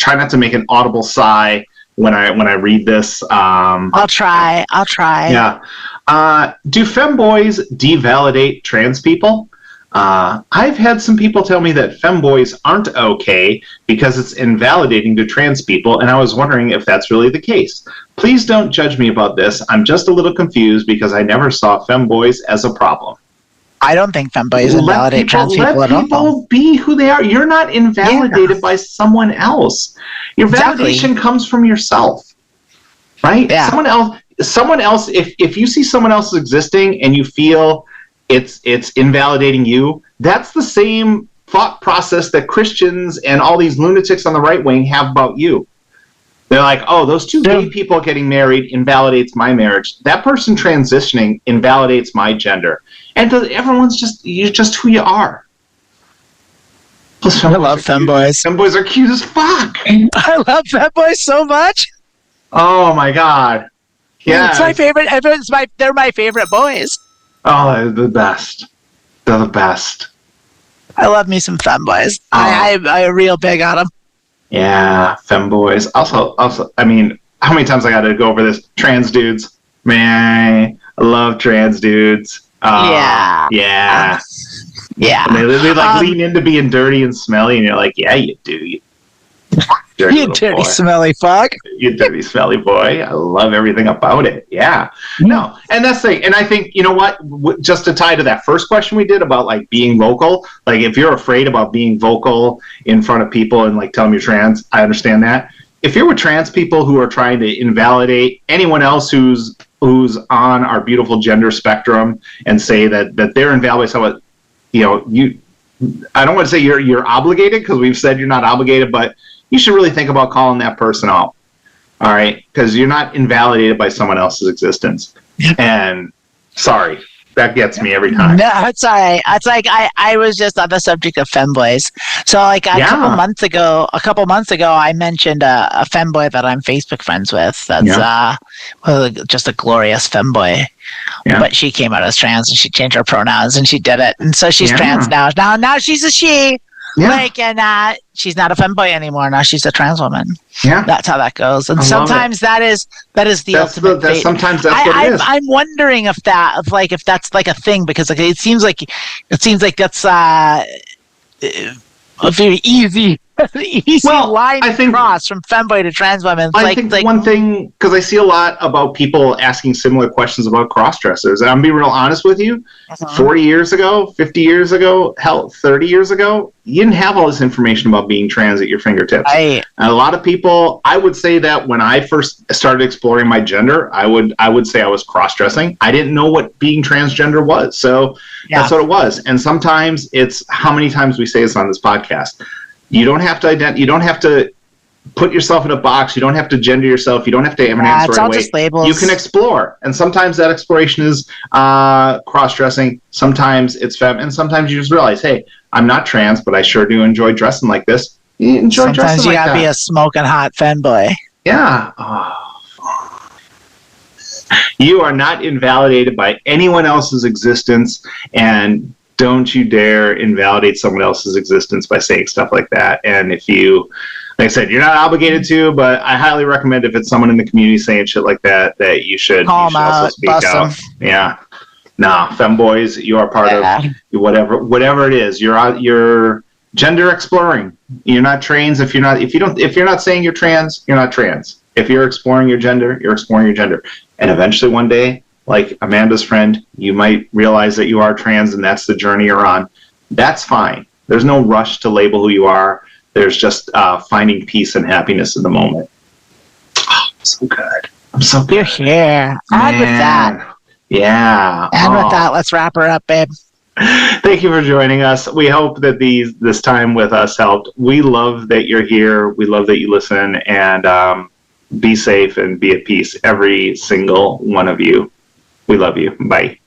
try not to make an audible sigh when I read this. I'll try. Yeah. Do femboys devalidate trans people? I've had some people tell me that femboys aren't okay because it's invalidating to trans people, and I was wondering if that's really the case. Please don't judge me about this. I'm just a little confused because I never saw femboys as a problem. I don't think femboys invalidate trans people at all. Let people be who they are. You're not invalidated by someone else. Your validation comes from yourself, right? Yeah. Someone else. If you see someone else existing and you feel it's invalidating you, that's the same thought process that Christians and all these lunatics on the right wing have about you. They're like, oh, those two gay people getting married invalidates my marriage. That person transitioning invalidates my gender. And everyone's you're just who you are. I love femboys. Femboys are cute as fuck. I love femboys so much. Oh my God. Yeah. It's my favorite. They're my favorite boys. Oh, they're the best. They're the best. I love me some femboys. I'm real big on them. Yeah, femboys. Also, I mean, how many times I got to go over this? Trans dudes. Man, I love trans dudes. Yeah. And they lean into being dirty and smelly, and you're like, yeah, you do. You dirty smelly fuck. You dirty, smelly boy. I love everything about it. Yeah. No, and that's the thing. And I think, you know what? Just to tie to that first question we did about like being vocal, like if you're afraid about being vocal in front of people and like tell them you're trans, I understand that. If you're with trans people who are trying to invalidate anyone else who's on our beautiful gender spectrum and say that they're invalidated, so I don't want to say you're obligated, because we've said you're not obligated, but you should really think about calling that person out. All right, because you're not invalidated by someone else's existence. And sorry, that gets me every time. No, it's all right. It's like I was just on the subject of femboys. So like a couple months ago, I mentioned a femboy that I'm Facebook friends with. That's just a glorious femboy. Yeah. But she came out as trans and she changed her pronouns and she did it, and so she's trans now. Now she's a she. Yeah. Like, and she's not a femboy anymore. Now she's a trans woman. Yeah, that's how that goes. And sometimes that is the ultimate fate. Sometimes that's what it is. I'm wondering if that's like a thing, because like it seems like that's a very easy line to cross from femboy to trans women. I think one thing, because I see a lot about people asking similar questions about cross-dressers, and I'm being real honest with you, 40 years ago, 50 years ago, hell, 30 years ago, you didn't have all this information about being trans at your fingertips. And a lot of people, I would say that when I first started exploring my gender, I would say I was cross-dressing. I didn't know what being transgender was, so that's what it was. And sometimes it's how many times we say this on this podcast. You don't have to put yourself in a box. You don't have to gender yourself. You don't have to have an answer right away. Just labels. You can explore, and sometimes that exploration is cross-dressing. Sometimes it's femme, and sometimes you just realize, hey, I'm not trans, but I sure do enjoy dressing like this. Sometimes you gotta be a smoking hot femboy. Yeah. You are not invalidated by anyone else's existence, and don't you dare invalidate someone else's existence by saying stuff like that. And if you, like I said, you're not obligated to, but I highly recommend if it's someone in the community saying shit like that, that you should also speak out. Yeah. Nah, femboys, you are part of whatever it is. You're gender exploring. You're not trans if you're not saying you're trans, you're not trans. If you're exploring your gender, you're exploring your gender. And eventually one day, like Amanda's friend, you might realize that you are trans and that's the journey you're on. That's fine. There's no rush to label who you are. There's just finding peace and happiness in the moment. Oh, so good. I'm so good. You're here. And with that. Yeah. And with that, let's wrap her up, babe. Thank you for joining us. We hope that this time with us helped. We love that you're here. We love that you listen. And be safe and be at peace, every single one of you. We love you. Bye.